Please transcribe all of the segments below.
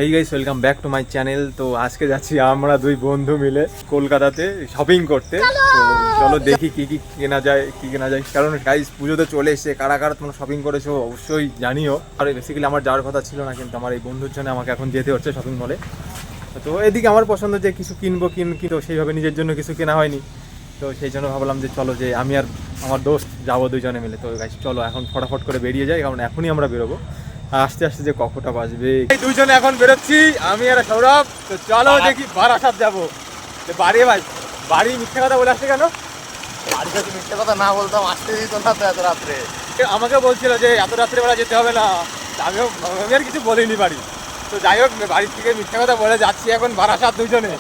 এই guys welcome back to my channel. তো আজকে যাচ্ছি আমরা দুই বন্ধু মিলে কলকাতাতে শপিং করতে। তো চলো দেখি কি কি কেনা যায় কারণ গাইস পুজো তো চলে এসেছে। কারা কারা তোমরা শপিং করেছো অবশ্যই জানিও। আর বেসিক্যালি আমার যাওয়ার কথা ছিল না, কিন্তু আমার এই বন্ধুর জন্য আমাকে এখন যেতে হচ্ছে শপিং মলে। তো এদিকে আমার পছন্দ যে কিছু কিনবো কিন্তু সেইভাবে নিজের জন্য কিছু কেনা হয়নি। তো সেই জন্য ভাবলাম যে চলো যে আমি আর আমার দোস্ত যাবো দুজনে মিলে। তো গাইস চলো এখন ফটাফট করে বেরিয়ে যাই, কারণ এখনই আমরা বেরোবো। আস্তে আস্তে যে কখনটা বাজবে। এই দুইজনে এখন বেরোচ্ছি, আমি আর সৌরভ। তো চলো দেখি বারাসাত যাবো। বাড়ি ভাই বাড়ি মিথ্যে কথা বলে আসছে কেন? বাড়ি যদি মিথ্যে কথা না বলতাম আসতে দিত না তো এত রাত্রে। আমাকে বলছিল যে এত রাত্রেবেলা যেতে হবে না, আমি আর কিছু বলিনি বাড়ি। তো যাই হোক বাড়ির থেকে মিথ্যে কথা বলে যাচ্ছি এখন বারাসাত দুইজনে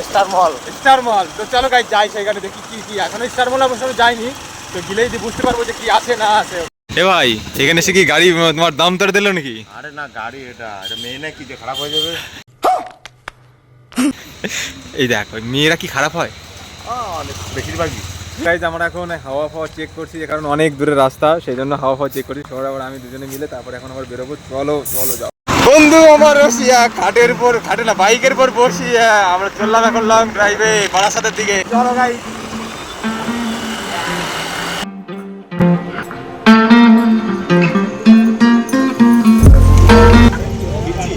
স্টার মল। তো চলো গাইস যাই সেখানে দেখি কি কি। এখনো স্টার মল অবশ্য যাইনি, তো গেলেই বুঝতে পারবো যে কি আছে না আছে। এ ভাই এখানে এসে কি গাড়ি তোমার দাম তোর দিল নাকি? আরে না, গাড়ি এটা মেয়ে না কি যে খারাপ হয়ে যাবে। এই দেখ মেয়েরা কি খারাপ হয়? বেশিরভাগই গাইজ আমরা এখন হাওয়া ফাওয়া চেক করছি, কারণ অনেক দূরের রাস্তা, সেই জন্য হাওয়া ফাওয়া চেক করছি। সৌরভ আর আমি দুজনে মিলে তারপর এখন আবার বেরোবো। চলো চলো যাও বন্ধু আমার রসিয়া খাটে না বাইকের পর বসিয়া আমরা চললাম এখন লং ড্রাইভে বারাসাতের দিকে। চলো গাইজ।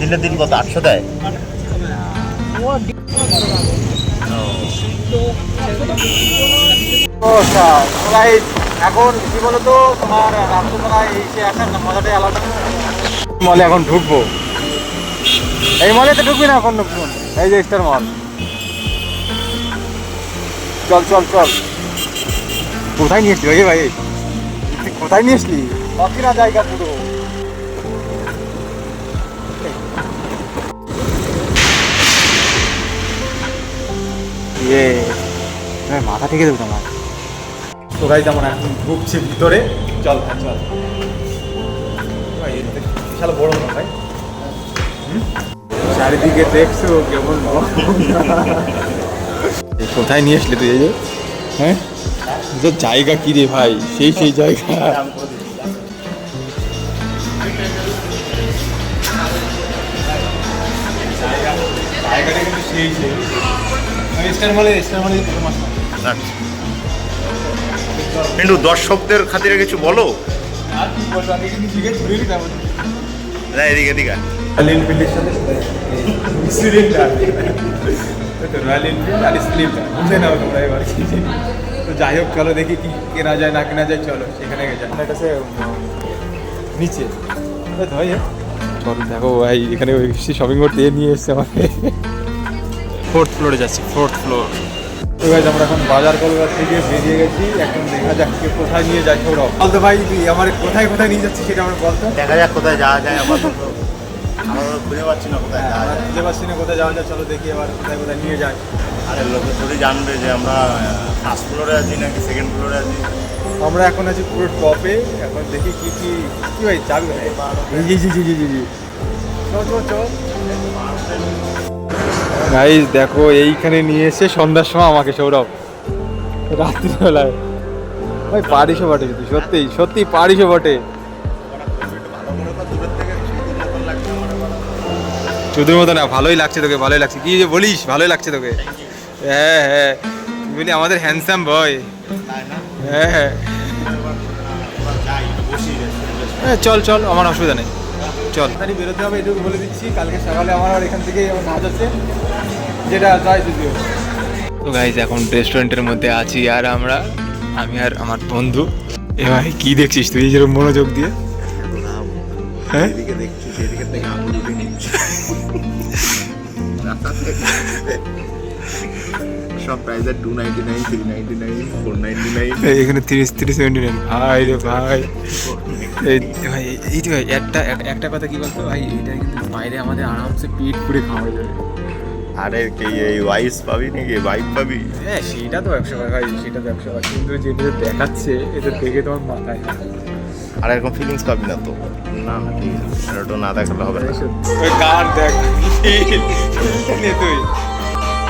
দিনের দিন কত 800 দেয়? এখন কি বলতো তোমার রাত্রবেলায় এসে আসার মজাটাই আলাদা। মলে এখন ঢুকবো, এই মলে তো ঢুকবি না এখন। এই যে স্টার মল। চল চল চল। কোথায় নিয়ে এসলি ভাই? কোথায় নিয়ে এসলি? অচেনা জায়গা পুরো। মাথা থেকে দেবো তোমার। তো গাইজ আমরা এখন ঢুকছি ভিতরে। চল হ্যাঁ চল ভাই, বিশাল বড় না ভাই। চারিদিকে দেখছো কেমন কোথায় নিয়ে আসলি তুই? এই যে হ্যাঁ যে জায়গা কি রে ভাই, সেই জায়গা। জায়গাটা কিন্তু সেই কিন্তু দর্শকদের খাতিরে কিছু বলো। না এদিকে এদিকে রয়্যাল এনফিল্ডের সাথে রয়্যাল এনফিল্ড আর স্লিপটা বুঝে নাও তোমরা এবার। তো যাই হোক চলো দেখি কি কেনা যায় না কেনা যায়। চলো সেখানে যাই। আপনার কাছে নিচে ভাই চলো দেখো ভাই, এখানে শপিং করতে নিয়ে এসছে আমাকে। 4th ফ্লোরে যাচ্ছি, 4th ফ্লোর। তো গাইজ আমরা এখন বাজার কলকাতা থেকে বেরিয়ে গেছি। এখন দেখা যাক কোথায় নিয়ে যায় সৌরভ। বলতো ভাই তুই আমার কোথায় কোথায় নিয়ে যাচ্ছি সেটা আমার বলতো। দেখা যাক কোথায় যাওয়া যায়। আপাতত আমরা খুঁজে পাচ্ছি না কোথায় যাওয়া যায়। খুঁজে পাচ্ছি না কোথায় যাওয়া যায়। চলো দেখি এবার কোথায় কোথায় নিয়ে যায়। আরে লোকে থোড়ি জানবে যে আমরা 1st ফ্লোরে আছি নাকি 2nd ফ্লোরে আছি। আমরা এখন আছি পুরো টপে। এখন দেখি কি কি কি ভাই যাবি ভাই? জি জি জি জি জি জি চল। গাইজ দেখো এইখানে নিয়ে এসে সন্ধ্যার সময় আমাকে সৌরভ, রাত্রিবেলায়। ভাই পারিসও বটে, কিন্তু সত্যি পারিসও বটে। চুদুর মতো না, ভালোই লাগছে তোকে, ভালোই লাগছে। কি যে বলিস, ভালোই লাগছে তোকে। হ্যাঁ হ্যাঁ বলি আমাদের হ্যান্ডসাম বয়। হ্যাঁ হ্যাঁ হ্যাঁ চল চল, আমার অসুবিধা নেই। চল তাড়াতাড়ি বেরোতে হবে, এটুকু বলে দিচ্ছি। কালকে সকালে আমার আর এখান থেকে আমার কাজ আছে, যেটা যাই যদিও। তো গাইজ এখন রেস্টুরেন্টের মধ্যে আছি আর আমি আর আমার বন্ধু। এ ভাই কি দেখছিস তুই যেরকম মনোযোগ দিয়ে? হ্যাঁ এদিকে দেখছি, এদিকে থেকে আঙুল উঠে নিচ্ছি। সব প্রাইস 299, 399, 499। এখানে 379। ভাই রে ভাই, ভাই এই ভাই একটা কথা কি বলতো ভাই, এটা কিন্তু বাইরে আমাদের আরামসে পেট পুরে খাওয়া যাবে। আরে কি এই ওয়াইস পাবি নাকি বাইক পাবি? হ্যাঁ সেটা তো 100 টাকা ভাই, সেটা তো 100 টাকা। কিন্তু যেটা দেখাচ্ছে এটা দেখে তোমার মাথায়। আর এরকম ফিলিংস পাবি না তো। না না ঠিক আছে, আর ওটা না দেখালে হবে না। ওই গান দেখ তুই।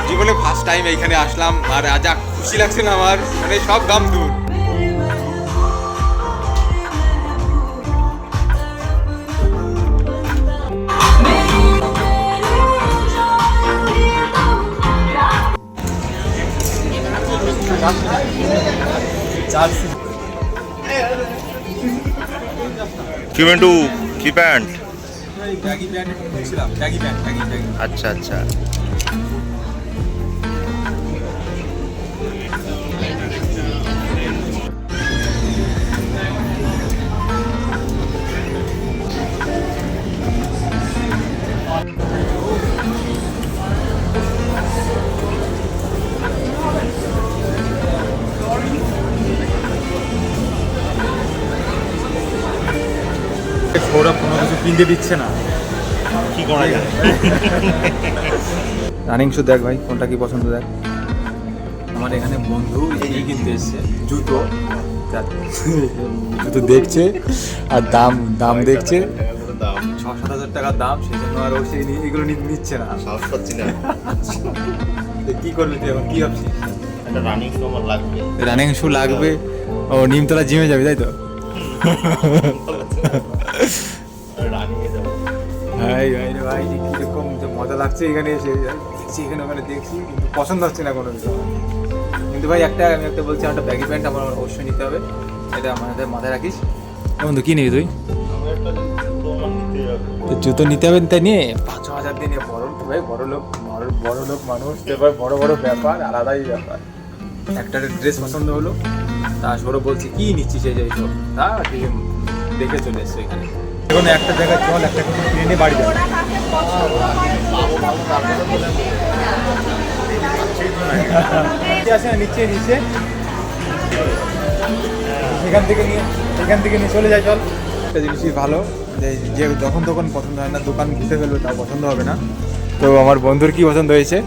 জীবনে ফার্স্ট টাইম এইখানে আসলাম আর যা খুশি লাগছে না আমার, মানে সব গাম দূর। কি মেন্টু কি প্যান্ট? ব্যাগি প্যান্ট দেখছিলাম, ব্যাগি প্যান্ট, ব্যাগি। আচ্ছা আচ্ছা। সৌরভ কোনো কিছু কিনতে দিচ্ছে না, কি করা যায়? রানিং শু দেখ ভাই, কোনটা কি পছন্দ দেখ। আমার এখানে বন্ধু এই কিনতে এসছে জুতো, জুতো দেখছে আর দাম দাম দেখছে, 6-7 হাজার টাকার দাম, সেই জন্য আর ও সেই এগুলো নিচ্ছে না। সাহস পাচ্ছি না। তো কি করবি তুই এখন, কি ভাবছিস? একটা রানিং শু আমার লাগবে। রানিং শু লাগবে? ও নিমতলা জিমে যাবি তাই তো? রানিং এ যাব। ভাই ভাই রে ভাই, কিরকম যে মজা লাগছে এখানে এসে, দেখছি এখানে ওখানে দেখছি, কিন্তু পছন্দ হচ্ছে না কোনো কিছু। কিন্তু ভাই আমি একটা বলছি, একটা ব্যাগি প্যান্ট আমার অবশ্যই নিতে হবে, এটা আমাদের মাথায় রাখিস। বন্ধু কি নিবি তুই? আমি একটা জুতো আমার নিতে হবে। তো জুতো নিতে হবে, তাই নিয়ে 5-6 হাজার দিয়ে নিয়ে ভাই বড় লোক মানুষ, এবার বড় বড় ব্যাপার, আলাদাই ব্যাপার। একটা ড্রেস পছন্দ হলো, তা সৌরভ বলছি কি নিচ্ছিস এই যাই সব, তা ঠিক দেখে চলে এসছো এখানে। এখন একটা জায়গায় চল, একটা কিছু কিনে নিয়ে বাড়ি যাবে। নিচে সেখান থেকে নিয়ে চলে যাই চল। একটা জিনিসই ভালো যে যখন তখন পছন্দ হয় না, দোকান ঘুরতে ফেলবে তাও পছন্দ হবে না। তো আমার বন্ধুর কি পছন্দ হয়েছে?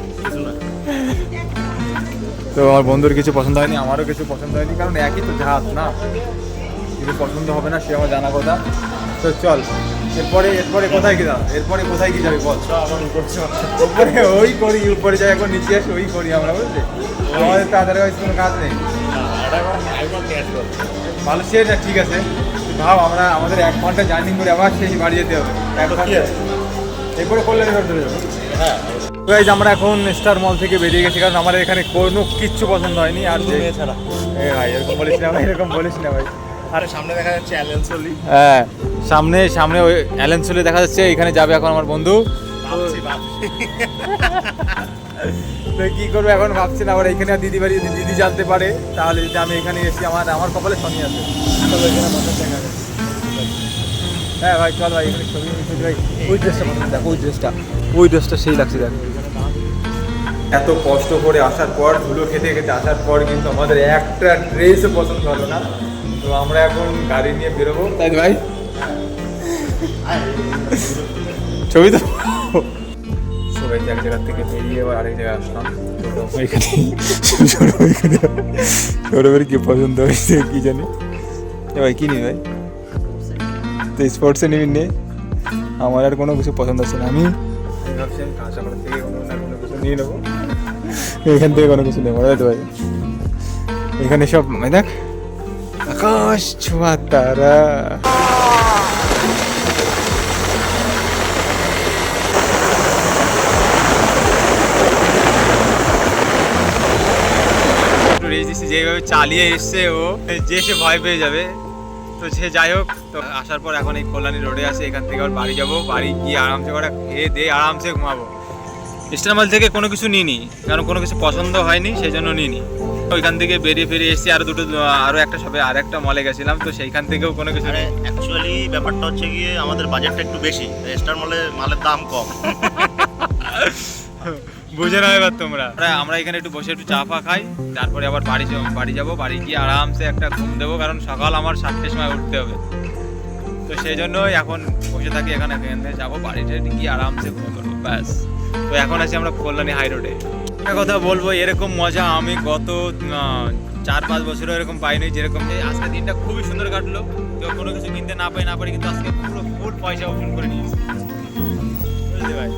তো আমার বন্ধুর কিছু পছন্দ হয়নি, আমারও কিছু পছন্দ হয়নি, কারণ একই তো জাহাজ না, কিছু পছন্দ হবে না সে আমার জানা কথা। তো চল এরপরে কোথায় কি যাবে, কোথায় কি যাবে বল। উপরে ওই করি, উপরে যাই, এখন নিচে আসি ওই করি আমরা, বুঝলি? আমাদের তো আদারওয়াইজ কোনো কাজ নেই। ভালো সে না, ঠিক আছে, ভাব আমাদের 1 ঘন্টা জার্নি করে আবার সেই বাড়ি যেতে হবে, 1 ঘন্টা এরপরে কল্যাণী রোড ধরে যাবো। হ্যাঁ গাইজ, আমরা এখন স্টার মল থেকে বেরিয়ে গেছি, কারণ আমাদের এখানে কোনো কিচ্ছু পছন্দ হয়নি। আর ছাড়া ভাই এরকম বলিস না ভাই, এরকম বলিস না ভাই। আরে সামনে দেখা যাচ্ছে অ্যালেন্সলি। হ্যাঁ সামনে ওই অ্যালেন্সলি দেখা যাচ্ছে, এখানে যাবে এখন আমার বন্ধু। তো কি করবো এখন ভাবছি না, আবার এখানে দিদি জানতে পারে, তাহলে যদি আমি এখানে এসে আমার কপালে শনি আছে। হ্যাঁ ভাই চল ভাই, এখানে ছবি ভাই, ওই ড্রেসটা পছন্দ, দেখ ওই ড্রেসটা সেই লাগছে দেখ। এত কষ্ট করে আসার পর, ধুলো খেতে আসার পর কিন্তু আমাদের একটা ড্রেসও পছন্দ হলো না। তো আমরা এখন গাড়ি নিয়ে বেরোবো, তাই ভাই ছবি তো সবাই এক জায়গার থেকে বেরিয়ে এবার আরেক জায়গায় আসলাম। সৌরভের কি পছন্দ হয়েছে কি জানি, ভাই কি নি ভাই? তো স্পোর্টসে নিবি নে, আমার আর কোনো কিছু পছন্দ আছে না। আমি ভাবছি কাঁচাপাড়া থেকে কোনো কিছু নিয়ে নেবো, এখান থেকে কোনো কিছু নেবো, তাই তো ভাই? এখানে সব দেখ আকাশ ছোঁয়া তারা। যেভাবে চালিয়ে এসছে ও, যে সে ভয় পেয়ে যাবে। তো সে যাই হোক, তো আসার পর এখন এই কল্যাণী রোডে আছে, এখান থেকে আবার বাড়ি যাবো, বাড়ি গিয়ে আরামসে করে খেয়ে দিয়ে আরামসে ঘুমাবো। স্টার মল থেকে কোনো কিছু নিইনি, কারণ কোনো কিছু পছন্দ হয়নি, সেই জন্য নিইনি। ওইখান থেকে বেরিয়ে এসেছি, আরও একটা শপে আর একটা মলে গেছিলাম, তো সেইখান থেকেও কোনো কিছু। অ্যাকচুয়ালি ব্যাপারটা হচ্ছে গিয়ে আমাদের বাজেটটা একটু বেশি, স্টার মলে মালের দাম কম। বুঝে নাও এবার তোমরা। আমরা এখানে একটু বসে একটু চা ফা খাই, তারপরে আবার বাড়ি যাবো, বাড়ি গিয়ে আরামসে একটা ঘুম দেবো, কারণ সকাল আমার 7টের সময় উঠতে হবে। তো সেই জন্যই এখন বসে থাকি এখানে যাবো, বাড়িতে গিয়ে আরামসে ঘুম করবো, ব্যাস। তো এখন আছি আমরা কল্যাণী হাই রোডে। একটা কথা বলবো, এরকম মজা আমি গত 4-5 বছরও এরকম পাইনি, যেরকম আজকে দিনটা খুবই সুন্দর কাটলো। তো কোনো কিছু কিনতে না পারি, কিন্তু আজকে পুরো ফুল পয়সা উসুল করে নিয়েছি, বুঝলি ভাই?